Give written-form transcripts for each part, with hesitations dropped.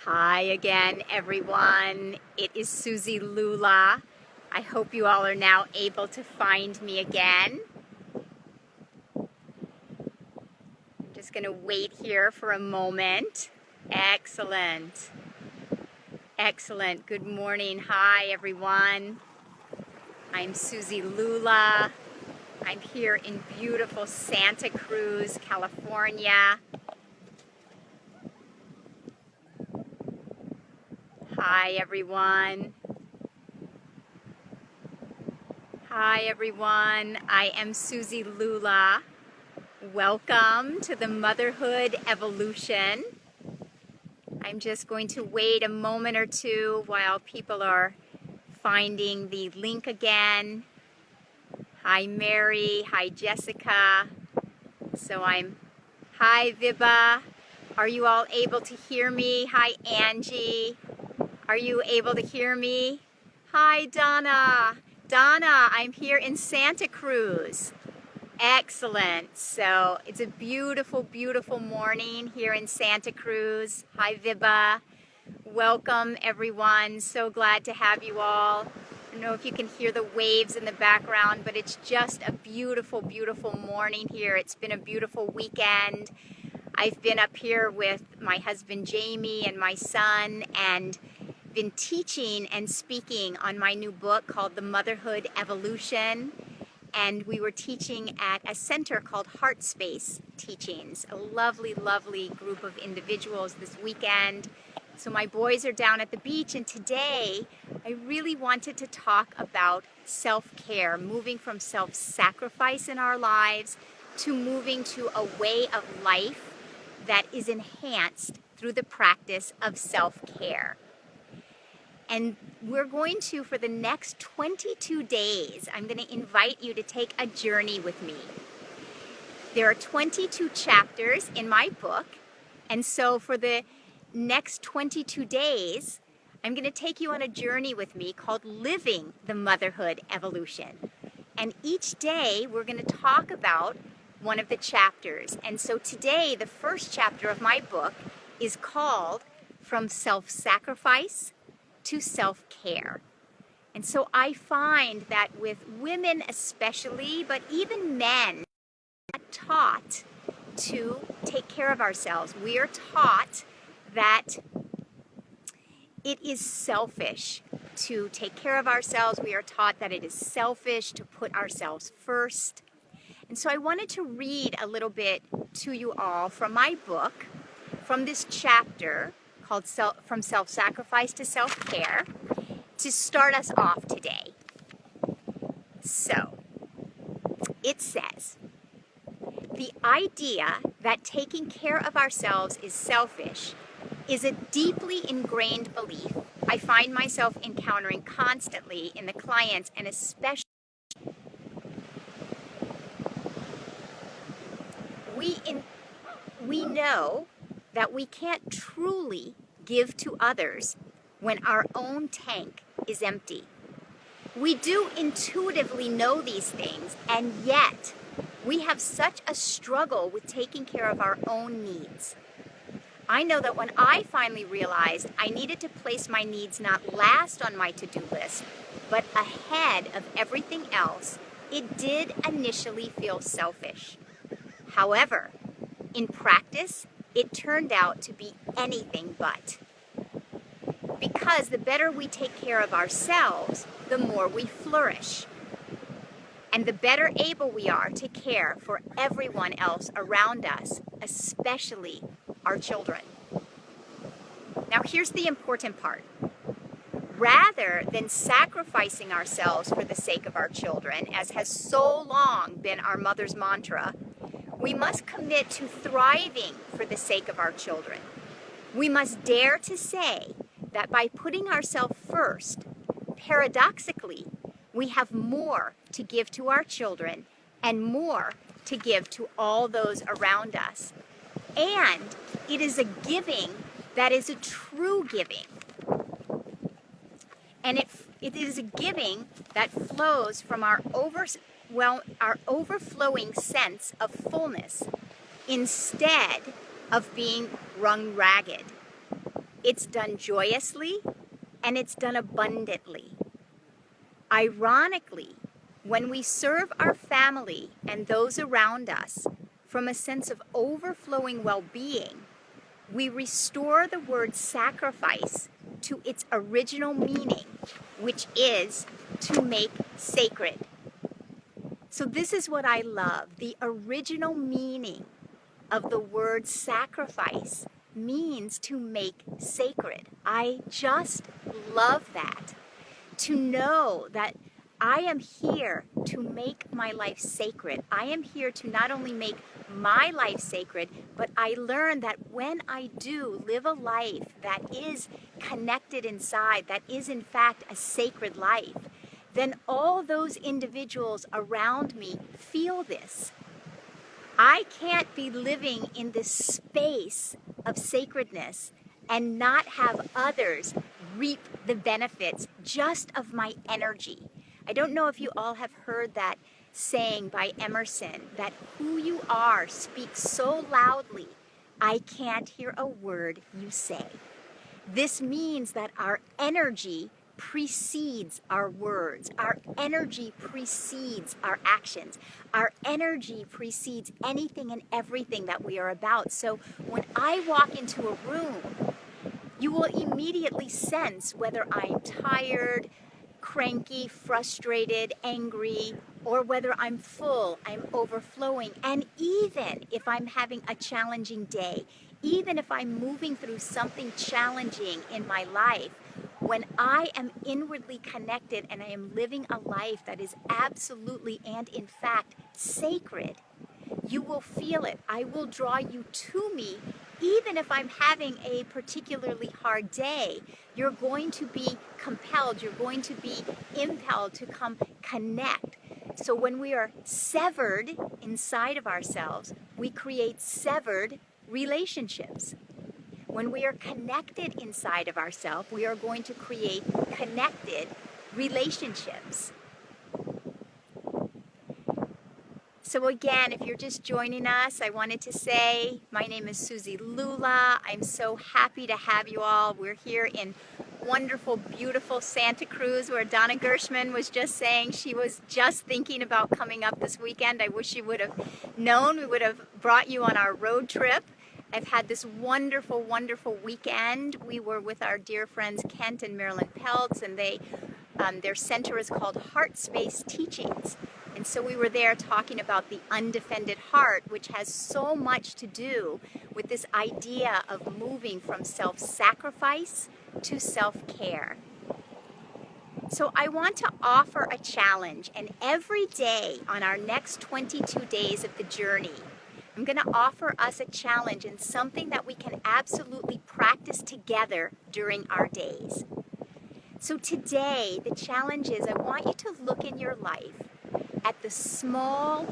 Hi again, everyone. It is Susie Lula. I hope you all are now able to find me again. I'm just going to wait here for a moment. Excellent. Excellent. Good morning. Hi, everyone. I'm Susie Lula. I'm here in beautiful Santa Cruz, California. Hi, everyone. Hi, everyone. I am Susie Lula. Welcome to the Motherhood Evolution. I'm just going to wait a moment or two while people are finding the link again. Hi, Mary. Hi, Jessica. Hi, Vibha. Are you all able to hear me? Hi, Angie. Are you able to hear me? Hi, Donna. Donna, I'm here in Santa Cruz. Excellent. So it's a beautiful, beautiful morning here in Santa Cruz. Hi, Vibha. Welcome, everyone. So glad to have you all. I don't know if you can hear the waves in the background, but it's just a beautiful, beautiful morning here. It's been a beautiful weekend. I've been up here with my husband, Jamie, and my son, and been teaching and speaking on my new book called The Motherhood Evolution. And we were teaching at a center called Heart Space Teachings, a lovely, lovely group of individuals this weekend. So my boys are down at the beach, and today I really wanted to talk about self-care, moving from self-sacrifice in our lives to moving to a way of life that is enhanced through the practice of self-care. And we're going to, for the next 22 days, I'm going to invite you to take a journey with me. There are 22 chapters in my book, and so for the next 22 days, I'm going to take you on a journey with me called Living the Motherhood Evolution. And each day, we're going to talk about one of the chapters. And so today, the first chapter of my book is called From Self-Sacrifice to Self-Care. And so I find that with women especially, but even men, are taught to take care of ourselves. We are taught that it is selfish to take care of ourselves. We are taught that it is selfish to put ourselves first. And so I wanted to read a little bit to you all from my book, from this chapter called From Self-Sacrifice to Self-Care, to start us off today. So, it says, the idea that taking care of ourselves is selfish is a deeply ingrained belief I find myself encountering constantly in the clients, and especially we know that we can't truly give to others when our own tank is empty. We do intuitively know these things, and yet we have such a struggle with taking care of our own needs. I know that when I finally realized I needed to place my needs not last on my to-do list, but ahead of everything else, it did initially feel selfish. However, in practice, it turned out to be anything but. Because the better we take care of ourselves, the more we flourish. And the better able we are to care for everyone else around us, especially our children. Now here's the important part. Rather than sacrificing ourselves for the sake of our children, as has so long been our mother's mantra, we must commit to thriving for the sake of our children. We must dare to say that by putting ourselves first, paradoxically, we have more to give to our children and more to give to all those around us. And it is a giving that is a true giving. And it is a giving that flows from our overflowing sense of fullness instead of being wrung ragged. It's done joyously, and it's done abundantly. Ironically, when we serve our family and those around us from a sense of overflowing well-being, we restore the word sacrifice to its original meaning, which is to make sacred. So this is what I love. The original meaning of the word sacrifice means to make sacred. I just love that. To know that I am here to make my life sacred. I am here to not only make my life sacred, but I learn that when I do live a life that is connected inside, that is in fact a sacred life, then all those individuals around me feel this. I can't be living in this space of sacredness and not have others reap the benefits just of my energy. I don't know if you all have heard that saying by Emerson, that who you are speaks so loudly, I can't hear a word you say. This means that our energy precedes our words. Our energy precedes our actions. Our energy precedes anything and everything that we are about. So when I walk into a room, you will immediately sense whether I'm tired, cranky, frustrated, angry, or whether I'm full, I'm overflowing. And even if I'm having a challenging day, even if I'm moving through something challenging in my life, when I am inwardly connected and I am living a life that is absolutely and in fact sacred, you will feel it. I will draw you to me. Even if I'm having a particularly hard day, you're going to be compelled, you're going to be impelled to come connect. So when we are severed inside of ourselves, we create severed relationships. When we are connected inside of ourselves, we are going to create connected relationships. So again, if you're just joining us, I wanted to say my name is Susie Lula. I'm so happy to have you all. We're here in wonderful, beautiful Santa Cruz, where Donna Gershman was just saying she was just thinking about coming up this weekend. I wish you would have known. We would have brought you on our road trip. I've had this wonderful, wonderful weekend. We were with our dear friends Kent and Marilyn Peltz, and their center is called Heart Space Teachings. And so we were there talking about the undefended heart, which has so much to do with this idea of moving from self-sacrifice to self-care. So I want to offer a challenge, and every day on our next 22 days of the journey, I'm going to offer us a challenge and something that we can absolutely practice together during our days. So today, the challenge is I want you to look in your life at the small,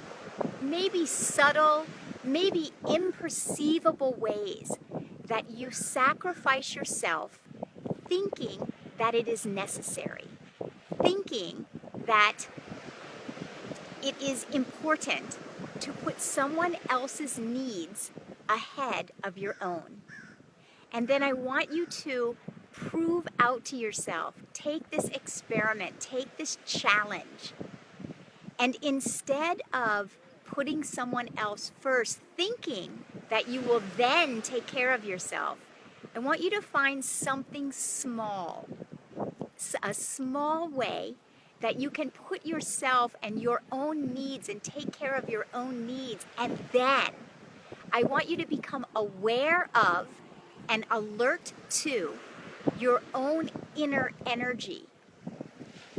maybe subtle, maybe imperceivable ways that you sacrifice yourself thinking that it is necessary, thinking that it is important to put someone else's needs ahead of your own. And then I want you to prove out to yourself, take this experiment, take this challenge, and instead of putting someone else first, thinking that you will then take care of yourself, I want you to find something small, a small way that you can put yourself and your own needs and take care of your own needs. And then I want you to become aware of and alert to your own inner energy,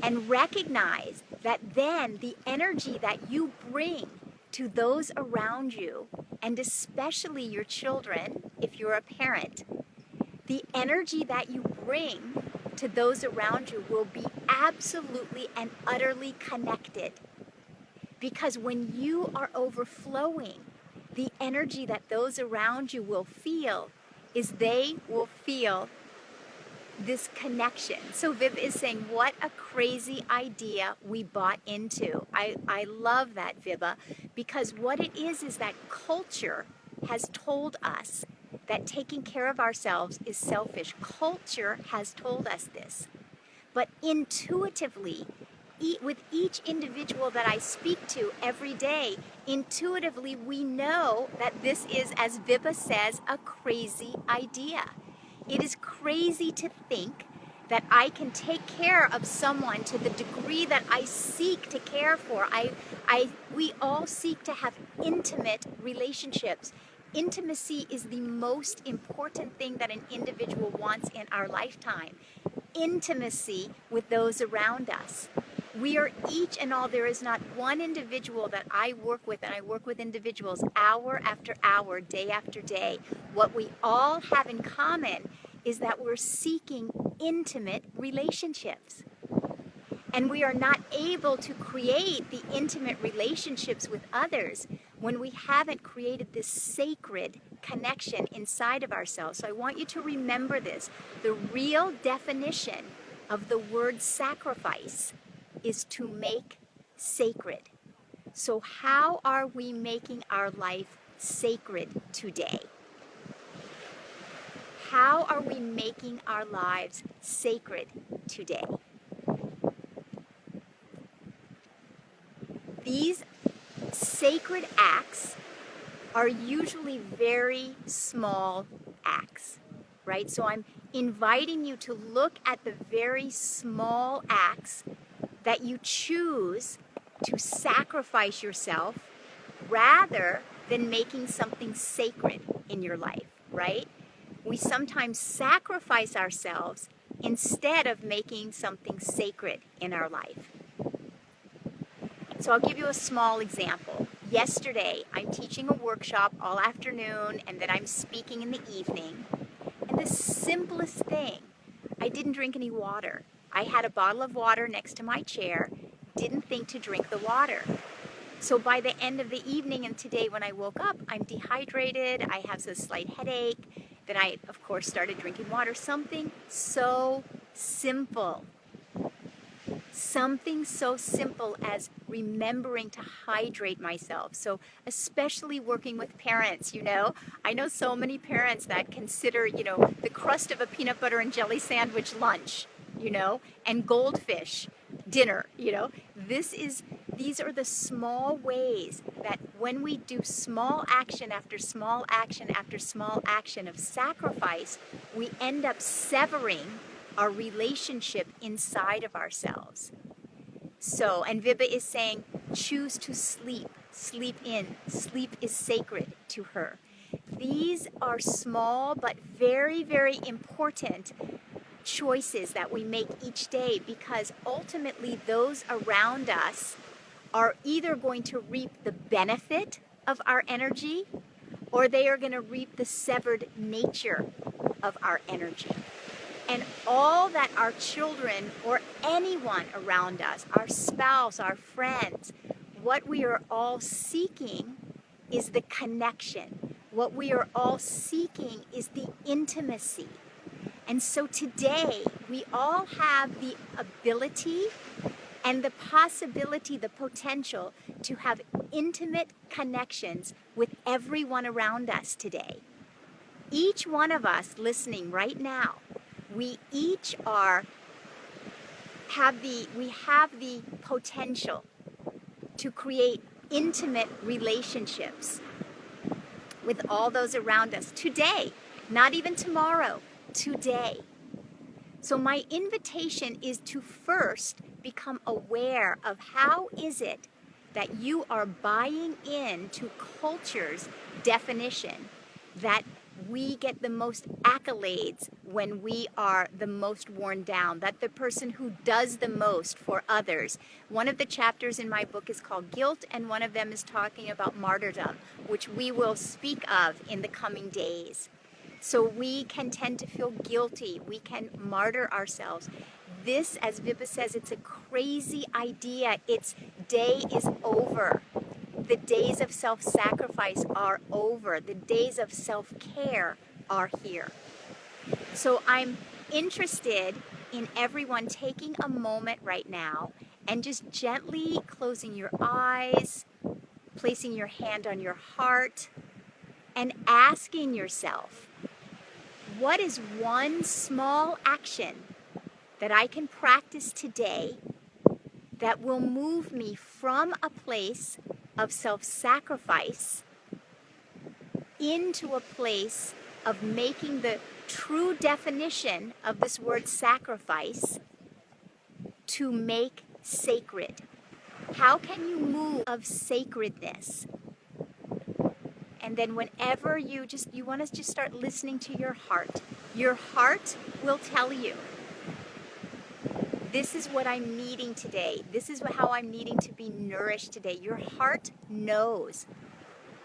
and recognize that then the energy that you bring to those around you, and especially your children, if you're a parent, the energy that you bring to those around you will be absolutely and utterly connected. Because when you are overflowing, the energy that those around you will feel is they will feel this connection. So Viv is saying, what a crazy idea we bought into. I love that, Viva, because what it is that culture has told us that taking care of ourselves is selfish. Culture has told us this. But intuitively, with each individual that I speak to every day, intuitively we know that this is, as Vibha says, a crazy idea. It is crazy to think that I can take care of someone to the degree that I seek to care for. We all seek to have intimate relationships. Intimacy is the most important thing that an individual wants in our lifetime. Intimacy with those around us. We are each and all, there is not one individual that I work with, and I work with individuals hour after hour, day after day. What we all have in common is that we're seeking intimate relationships. And we are not able to create the intimate relationships with others when we haven't created this sacred connection inside of ourselves. So I want you to remember this. The real definition of the word sacrifice is to make sacred. So how are we making our life sacred today? How are we making our lives sacred today? These sacred acts are usually very small acts, right? So I'm inviting you to look at the very small acts that you choose to sacrifice yourself rather than making something sacred in your life, right? We sometimes sacrifice ourselves instead of making something sacred in our life. So I'll give you a small example. Yesterday, I'm teaching a workshop all afternoon, and then I'm speaking in the evening. And the simplest thing, I didn't drink any water. I had a bottle of water next to my chair, didn't think to drink the water. So by the end of the evening and today when I woke up, I'm dehydrated, I have a slight headache. Then I, of course, started drinking water. Something so simple. Something so simple as remembering to hydrate myself. So especially working with parents, I know so many parents that consider, the crust of a peanut butter and jelly sandwich lunch, and goldfish dinner, These are the small ways that when we do small action after small action after small action of sacrifice, we end up severing our relationship inside of ourselves. So, and Vibha is saying, choose to sleep, sleep in, sleep is sacred to her. These are small but very, very important choices that we make each day, because ultimately those around us are either going to reap the benefit of our energy or they are going to reap the severed nature of our energy. And all that our children or anyone around us, our spouse, our friends, what we are all seeking is the connection. What we are all seeking is the intimacy. And so today, we all have the ability and the possibility, the potential to have intimate connections with everyone around us today. Each one of us listening right now, we each have the potential to create intimate relationships with all those around us today, not even tomorrow, today. So my invitation is to first become aware of how is it that you are buying into culture's definition that we get the most accolades when we are the most worn down, that the person who does the most for others. One of the chapters in my book is called Guilt, and one of them is talking about martyrdom, which we will speak of in the coming days. So we can tend to feel guilty. We can martyr ourselves. This, as Vibha says, it's a crazy idea. Its day is over. The days of self-sacrifice are over. The days of self-care are here. So I'm interested in everyone taking a moment right now and just gently closing your eyes, placing your hand on your heart, and asking yourself, what is one small action that I can practice today that will move me from a place of self-sacrifice into a place of making the true definition of this word sacrifice to make sacred? How can you move of sacredness? And then whenever you want to just start listening to your heart will tell you, this is what I'm needing today. This is how I'm needing to be nourished today. Your heart knows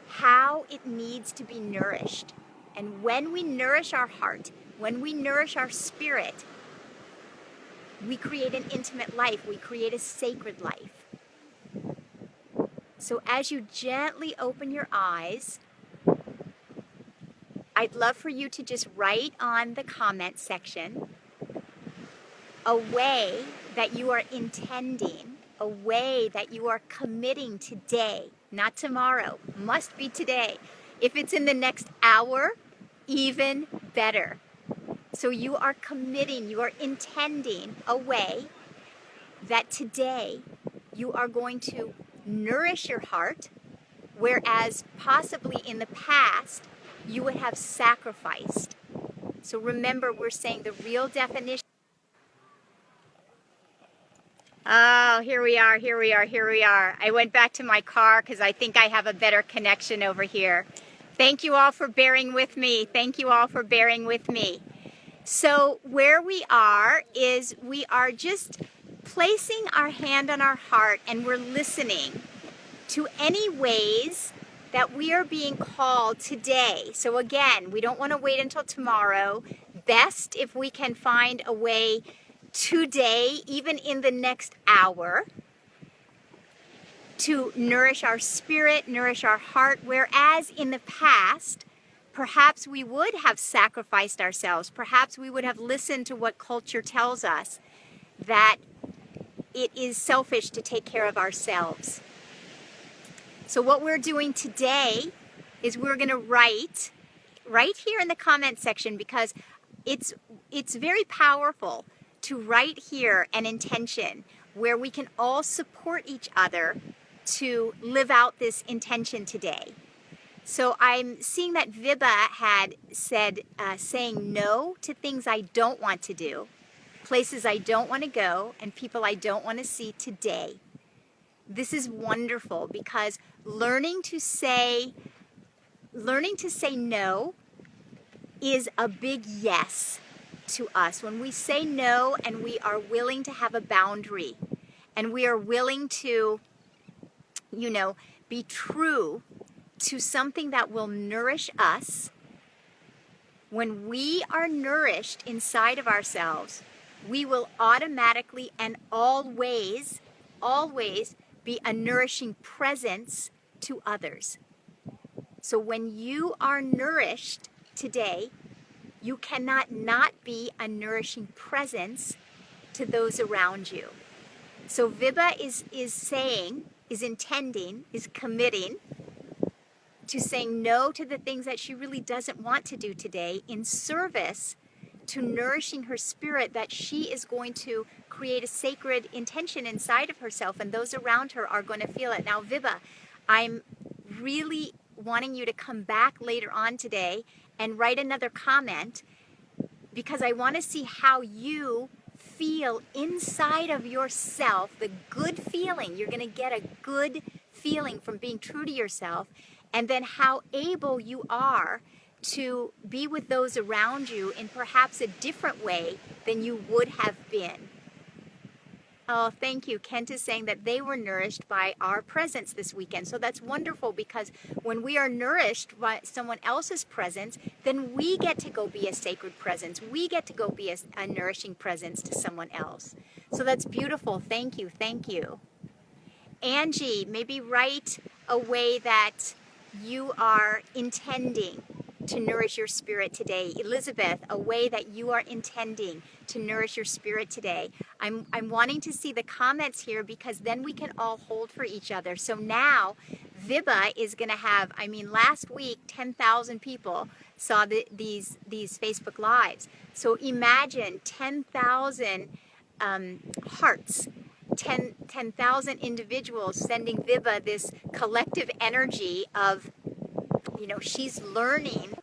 how it needs to be nourished. And when we nourish our heart, when we nourish our spirit, we create an intimate life. We create a sacred life. So as you gently open your eyes, I'd love for you to just write on the comment section a way that you are intending, a way that you are committing today, not tomorrow, must be today. If it's in the next hour, even better. So you are committing, you are intending a way that today you are going to nourish your heart, whereas possibly in the past you would have sacrificed. So remember, we're saying the real definition. Oh, here we are. I went back to my car because I think I have a better connection over here. Thank you all for bearing with me. So where we are is we are just placing our hand on our heart and we're listening to any ways that we are being called today. So again, we don't want to wait until tomorrow. Best if we can find a way today, even in the next hour, to nourish our spirit, nourish our heart, whereas in the past, perhaps we would have sacrificed ourselves. Perhaps we would have listened to what culture tells us, that it is selfish to take care of ourselves. So what we're doing today is we're going to write right here in the comment section, because it's very powerful to write here an intention where we can all support each other to live out this intention today. So I'm seeing that Vibha had said saying no to things I don't want to do, places I don't want to go, and people I don't want to see today. This is wonderful, because learning to say no is a big yes to us. When we say no and we are willing to have a boundary and we are willing to, be true to something that will nourish us, when we are nourished inside of ourselves, we will automatically and always be a nourishing presence to others. So when you are nourished today, you cannot not be a nourishing presence to those around you. So Vibha is intending, is committing to saying no to the things that she really doesn't want to do today in service to nourishing her spirit, that she is going to create a sacred intention inside of herself, and those around her are going to feel it. Now, Vibha, I'm really wanting you to come back later on today and write another comment, because I want to see how you feel inside of yourself, the good feeling. You're going to get a good feeling from being true to yourself, and then how able you are to be with those around you in perhaps a different way than you would have been. Oh, thank you. Kent is saying that they were nourished by our presence this weekend. So that's wonderful, because when we are nourished by someone else's presence, then we get to go be a sacred presence. We get to go be a nourishing presence to someone else. So that's beautiful. Thank you. Angie, maybe write a way that you are intending to nourish your spirit today. Elizabeth, a way that you are intending to nourish your spirit today. I'm wanting to see the comments here, because then we can all hold for each other. So now Vibha is going to have, I mean, last week, 10,000 people saw these Facebook Lives. So imagine 10,000 hearts, 10,000 individuals sending Vibha this collective energy of, you know, she's learning.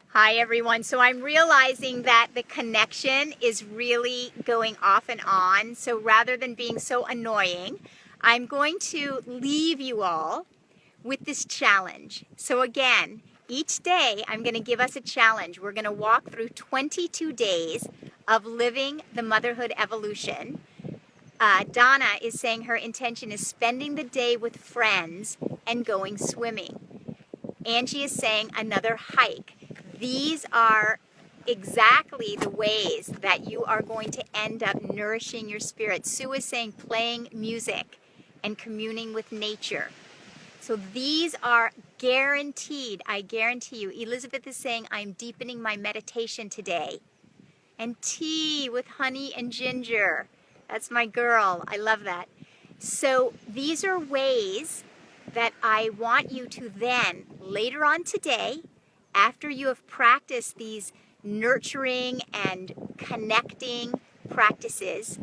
Hi everyone. So I'm realizing that the connection is really going off and on. So rather than being so annoying, I'm going to leave you all with this challenge. So again, each day I'm going to give us a challenge. We're going to walk through 22 days of living the motherhood evolution. Donna is saying her intention is spending the day with friends and going swimming. Angie is saying another hike. These are exactly the ways that you are going to end up nourishing your spirit. Sue is saying playing music and communing with nature. So these are guaranteed, I guarantee you. Elizabeth is saying I'm deepening my meditation today. And tea with honey and ginger. That's my girl. I love that. So these are ways that I want you to then, later on today, after you have practiced these nurturing and connecting practices,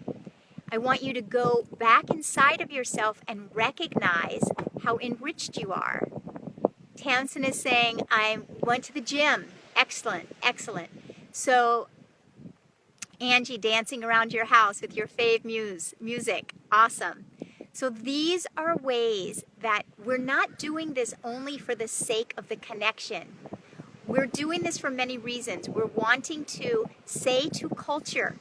I want you to go back inside of yourself and recognize how enriched you are. Tamsin is saying, I went to the gym. Excellent, excellent. So, Angie, dancing around your house with your fave music. Awesome. So these are ways that we're not doing this only for the sake of the connection. We're doing this for many reasons. We're wanting to say to culture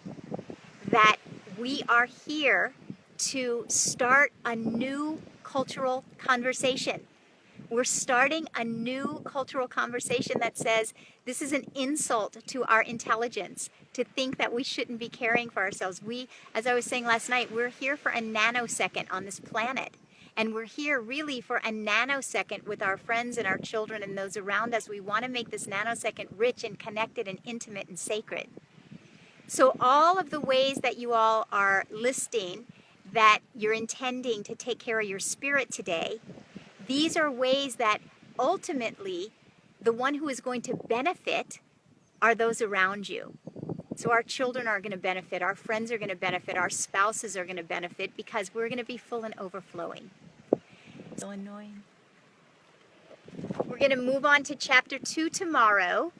that we are here to start a new cultural conversation. We're starting a new cultural conversation that says this is an insult to our intelligence to think that we shouldn't be caring for ourselves. We, as I was saying last night, we're here for a nanosecond on this planet. And we're here really for a nanosecond with our friends and our children and those around us. We want to make this nanosecond rich and connected and intimate and sacred. So all of the ways that you all are listing that you're intending to take care of your spirit today, these are ways that ultimately the one who is going to benefit are those around you. So our children are going to benefit, our friends are going to benefit, our spouses are going to benefit because we're going to be full and overflowing. So annoying. We're going to move on to chapter 2 tomorrow.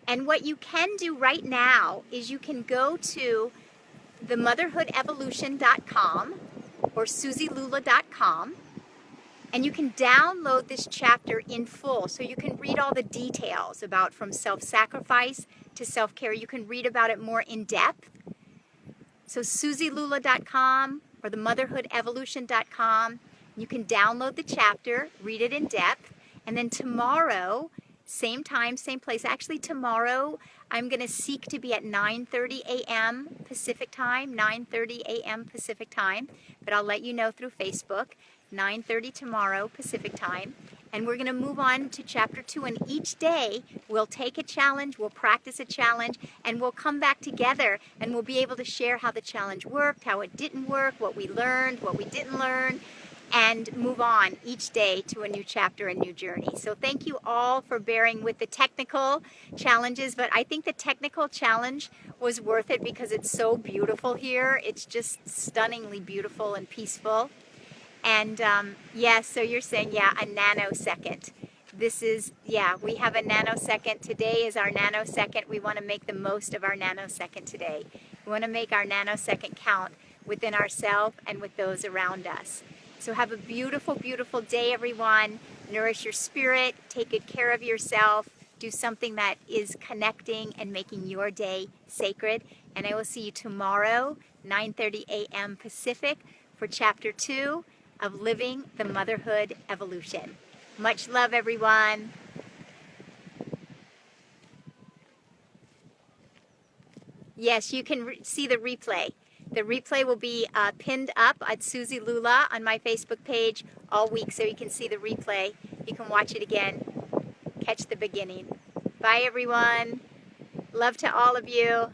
And what you can do right now is you can go to themotherhoodevolution.com or susielula.com and you can download this chapter in full. So you can read all the details about from self-sacrifice to self-care. You can read about it more in depth. So susielula.com or themotherhoodevolution.com. You can download the chapter, read it in depth, and then tomorrow, same time, same place. Actually, tomorrow I'm going to seek to be at 9:30 a.m. Pacific time, 9:30 a.m. Pacific time, but I'll let you know through Facebook, 9:30 tomorrow Pacific time. And we're going to move on to chapter 2, and each day we'll take a challenge, we'll practice a challenge, and we'll come back together and we'll be able to share how the challenge worked, how it didn't work, what we learned, what we didn't learn, and move on each day to a new chapter, a new journey. So thank you all for bearing with the technical challenges, but I think the technical challenge was worth it because it's so beautiful here. It's just stunningly beautiful and peaceful. And yes, so you're saying, yeah, a nanosecond. This is, yeah, we have a nanosecond. Today is our nanosecond. We want to make the most of our nanosecond today. We want to make our nanosecond count within ourselves and with those around us. So have a beautiful, beautiful day, everyone. Nourish your spirit. Take good care of yourself. Do something that is connecting and making your day sacred. And I will see you tomorrow, 9:30 a.m. Pacific, for Chapter 2 of Living the Motherhood Evolution. Much love, everyone. Yes, you can see the replay. The replay will be pinned up at Susie Lula on my Facebook page all week, so you can see the replay. You can watch it again, catch the beginning. Bye, everyone. Love to all of you.